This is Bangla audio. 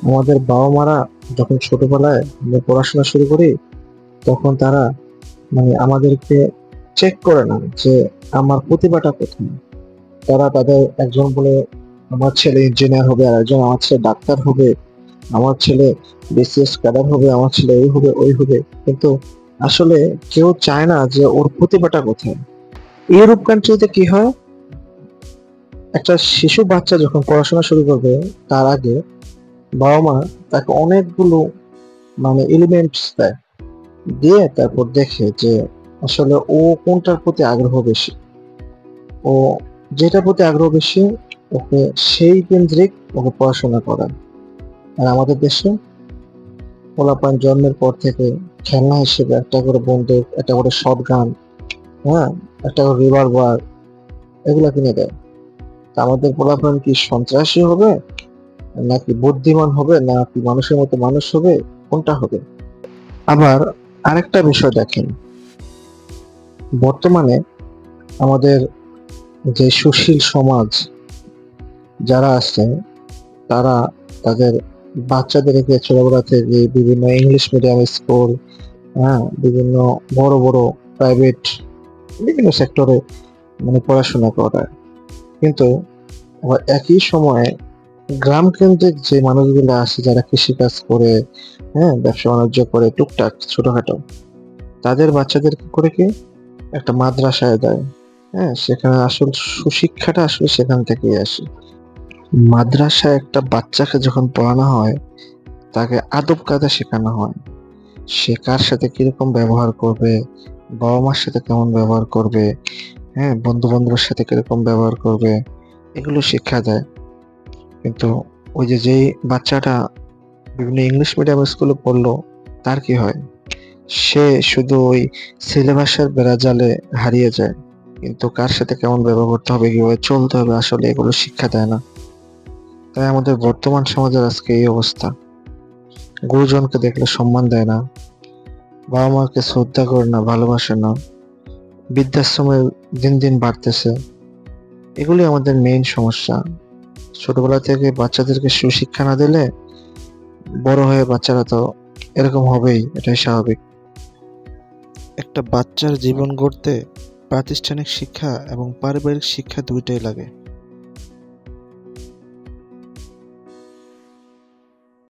আমাদের বাবা মারা যখন ছোটবেলায় আমরা পড়াশোনা শুরু করি, তখন তারা আমাদেরকে চেক করে না যে আমার প্রতিভাটা কোথায়। তারা তাদের একজন বলে আমার ছেলে ইঞ্জিনিয়ার হবে, আর একজন আমার ছেলে ডাক্তার হবে, আমার ছেলে বিসিএস ক্যাডার হবে, আমার ছেলে এই হবে ওই হবে। কিন্তু আসলে কেউ চায় না যে ওর প্রতিভাটা কোথায়। ইউরোপ কান্ট্রিতে কি হয়, একটা শিশু বাচ্চা যখন পড়াশোনা শুরু করবে তার আগে বাবা মা তাকে অনেকগুলো এলিমেন্টস দেয়, দিয়ে তারপর দেখে যে আসলে ও কোনটার প্রতি আগ্রহ বেশি। ও যেটার প্রতি আগ্রহ বেশি ওকে সেই কেন্দ্রিক ওকে পড়াশোনা করায়। আর আমাদের দেশে পোলাপান জন্মের পর থেকে খেলনা হিসেবে একটা করে বন্দুক, একটা করে শটগান, হ্যাঁ, একটা করে রিভলভার, এগুলা কিনে দেয়। তা আমাদের পোলাপান কি সন্ত্রাসী হবে, নাকি বুদ্ধিমান হবে, নাকি মানুষের মতো মানুষ হবে, কোনটা হবে? আবার আরেকটা বিষয় দেখেন, বর্তমানে আমাদের যে সুশীল সমাজ যারা আছে, তারা তাদের বাচ্চাদেরকে ছোটবেলা থেকে বিভিন্ন ইংলিশ মিডিয়াম স্কুল, হ্যাঁ, বিভিন্ন বড় বড় প্রাইভেট বিভিন্ন সেক্টরে পড়াশোনা করায়। কিন্তু আবার একই সময়ে গ্রাম কেন্দ্রিক যে মানুষগুলো আছে যারা কৃষিকাজ করে, হ্যাঁ, ব্যবসা বাণিজ্য করে টুকটাক ছোটখাটো, তাদের বাচ্চাদের কি করে কি একটা মাদ্রাসায় দেয়। হ্যাঁ, সেখানে আসল সুশিক্ষাটা আসলে সেখান থেকেই আসে। মাদ্রাসায় একটা বাচ্চাকে যখন পড়ানো হয়, তাকে আদব কায়দা শেখানো হয়। সে কার সাথে কিরকম ব্যবহার করবে, বাবা মার সাথে কেমন ব্যবহার করবে, হ্যাঁ, বন্ধু বান্ধবের সাথে কিরকম ব্যবহার করবে, এগুলো শিক্ষা দেয়। কিন্তু ওই যে যেই বাচ্চাটা বিভিন্ন ইংলিশ মিডিয়াম স্কুলে পড়লো, তার কি হয়? সে শুধু ওই সিলেবাসের বেড়াজালে হারিয়ে যায়, কিন্তু কার সাথে কেমন ব্যবহার করতে হবে, কিভাবে চলতে হবে, আসলে এগুলো শিক্ষা দেয় না। তাই আমাদের বর্তমান সমাজের আজকে এই অবস্থা। গুরুজনকে দেখলে সম্মান দেয় না, বাবা মাকে শ্রদ্ধা করে না, ভালোবাসে না, বৃদ্ধাশ্রমে দিন দিন বাড়তেছে। এগুলি আমাদের মেইন সমস্যা। ছোটবেলা থেকে বাচ্চাদেরকে সুশিক্ষা না দিলে বড় হয়ে বাচ্চারা তো এরকম হবেই, এটাই স্বাভাবিক। একটা বাচ্চার জীবন গড়তে প্রাতিষ্ঠানিক শিক্ষা এবং পারিবারিক শিক্ষা দুইটাই লাগে।